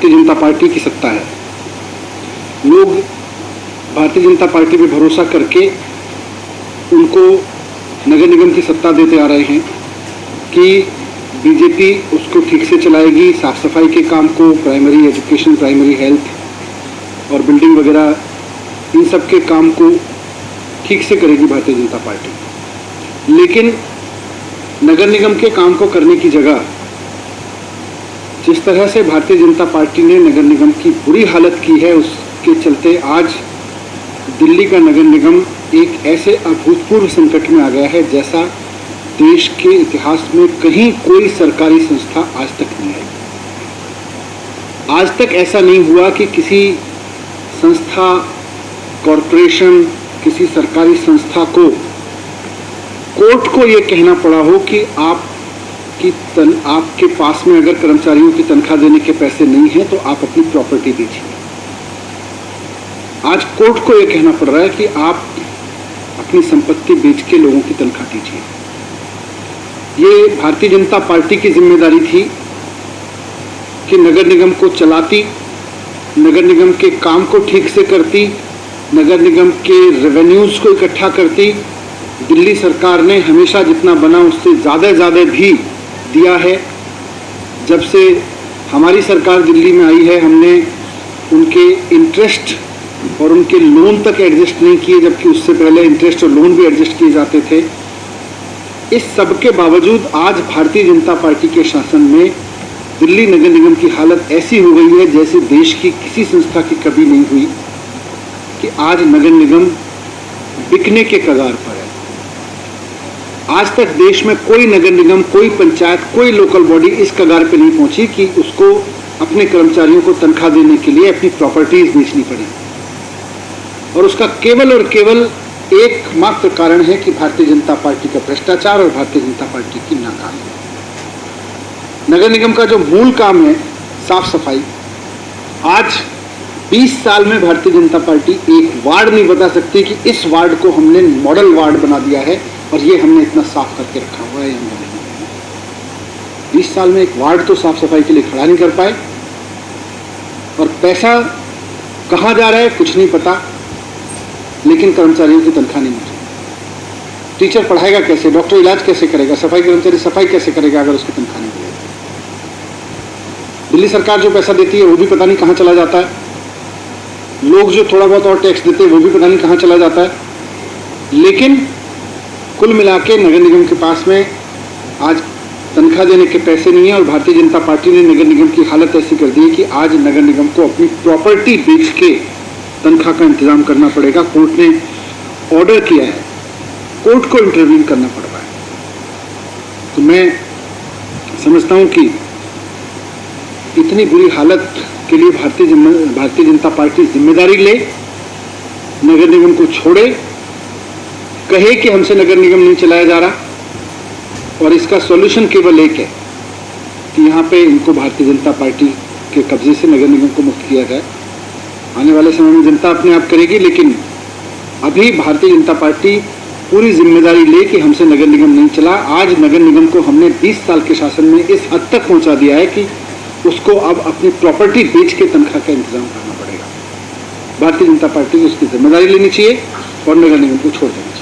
Bharatiya Janata party की सत्ता है। लोग भारतीय जनता पार्टी पे भरोसा करके उनको नगर निगम की सत्ता देते आ रहे हैं कि बीजेपी उसको ठीक से चलाएगी, साफ सफाई के काम को, प्राइमरी एजुकेशन, प्राइमरी हेल्थ और बिल्डिंग वगैरह, इन सब के काम को ठीक से करेगी भारतीय जनता पार्टी। लेकिन नगर निगम के काम को करने की जगह जिस तरह से भारतीय जनता पार्टी ने नगर निगम की बुरी हालत की है, उसके चलते आज दिल्ली का नगर निगम एक ऐसे अभूतपूर्व संकट में आ गया है जैसा देश के इतिहास में कहीं कोई सरकारी संस्था आज तक नहीं आई। आज तक ऐसा नहीं हुआ कि किसी संस्था, कॉरपोरेशन, किसी सरकारी संस्था को कोर्ट को ये कहना पड़ा हो कि आपके पास में अगर कर्मचारियों की तनख्वाह देने के पैसे नहीं हैं तो आप अपनी प्रॉपर्टी दीजिए। आज कोर्ट को ये कहना पड़ रहा है कि आप अपनी संपत्ति बेच के लोगों की तनख्वाह दीजिए। ये भारतीय जनता पार्टी की जिम्मेदारी थी कि नगर निगम को चलाती, नगर निगम के काम को ठीक से करती, नगर निगम के रेवेन्यूज को इकट्ठा करती। दिल्ली सरकार ने हमेशा जितना बना उससे ज़्यादा भी दिया है। जब से हमारी सरकार दिल्ली में आई है, हमने उनके इंटरेस्ट और उनके लोन तक एडजस्ट नहीं किए, जबकि उससे पहले इंटरेस्ट और लोन भी एडजस्ट किए जाते थे। इस सब के बावजूद आज भारतीय जनता पार्टी के शासन में दिल्ली नगर निगम की हालत ऐसी हो गई है जैसे देश की किसी संस्था की कभी नहीं हुई, कि आज नगर निगम बिकने के कगार पर है। आज तक देश में कोई नगर निगम, कोई पंचायत, कोई लोकल बॉडी इस कगार पे नहीं पहुंची कि उसको अपने कर्मचारियों को तनख्वाह देने के लिए अपनी प्रॉपर्टीज बेचनी पड़ी। और उसका केवल और केवल एकमात्र कारण है कि भारतीय जनता पार्टी का भ्रष्टाचार और भारतीय जनता पार्टी की नाकामी। नगर निगम का जो मूल काम है साफ सफाई, आज 20 साल में भारतीय जनता पार्टी एक वार्ड नहीं बता सकती कि इस वार्ड को हमने मॉडल वार्ड बना दिया है और ये हमने इतना साफ करके रखा हुआ है। 20 साल में एक वार्ड तो साफ सफाई के लिए खड़ा नहीं कर पाए। और पैसा कहाँ जा रहा है कुछ नहीं पता, लेकिन कर्मचारियों की तनख्वाह नहीं मिलती। टीचर पढ़ाएगा कैसे, डॉक्टर इलाज कैसे करेगा, सफाई कर्मचारी सफाई कैसे करेगा अगर उसकी तनख्वाह नहीं मिलेगी। दिल्ली सरकार जो पैसा देती है वो भी पता नहीं कहाँ चला जाता है। लोग जो थोड़ा बहुत और टैक्स देते हैं वो भी पता नहीं कहाँ चला जाता है। लेकिन कुल मिला के नगर निगम के पास में आज तनख्वाह देने के पैसे नहीं है। और भारतीय जनता पार्टी ने नगर निगम की हालत ऐसी कर दी है कि आज नगर निगम को अपनी प्रॉपर्टी बेच के तनख्वाह का इंतजाम करना पड़ेगा। कोर्ट ने ऑर्डर किया है, कोर्ट को इंटरवीन करना पड़ रहा है। तो मैं समझता हूं कि इतनी बुरी हालत के लिए भारतीय जनता पार्टी जिम्मेदारी ले, नगर निगम को छोड़े, कहे कि हमसे नगर निगम नहीं चलाया जा रहा। और इसका सॉल्यूशन केवल एक है कि यहाँ पे इनको भारतीय जनता पार्टी के कब्जे से नगर निगम को मुक्त किया जाए। आने वाले समय में जनता अपने आप करेगी, लेकिन अभी भारतीय जनता पार्टी पूरी जिम्मेदारी ले कि हमसे नगर निगम नहीं चला। आज नगर निगम को हमने 20 साल के शासन में इस हद तक पहुंचा दिया है कि उसको अब अपनी प्रॉपर्टी बेच के तनख्वाह का इंतजाम करना पड़ेगा। भारतीय जनता पार्टी को उसकी जिम्मेदारी लेनी चाहिए और नगर निगम को छोड़ देना चाहिए।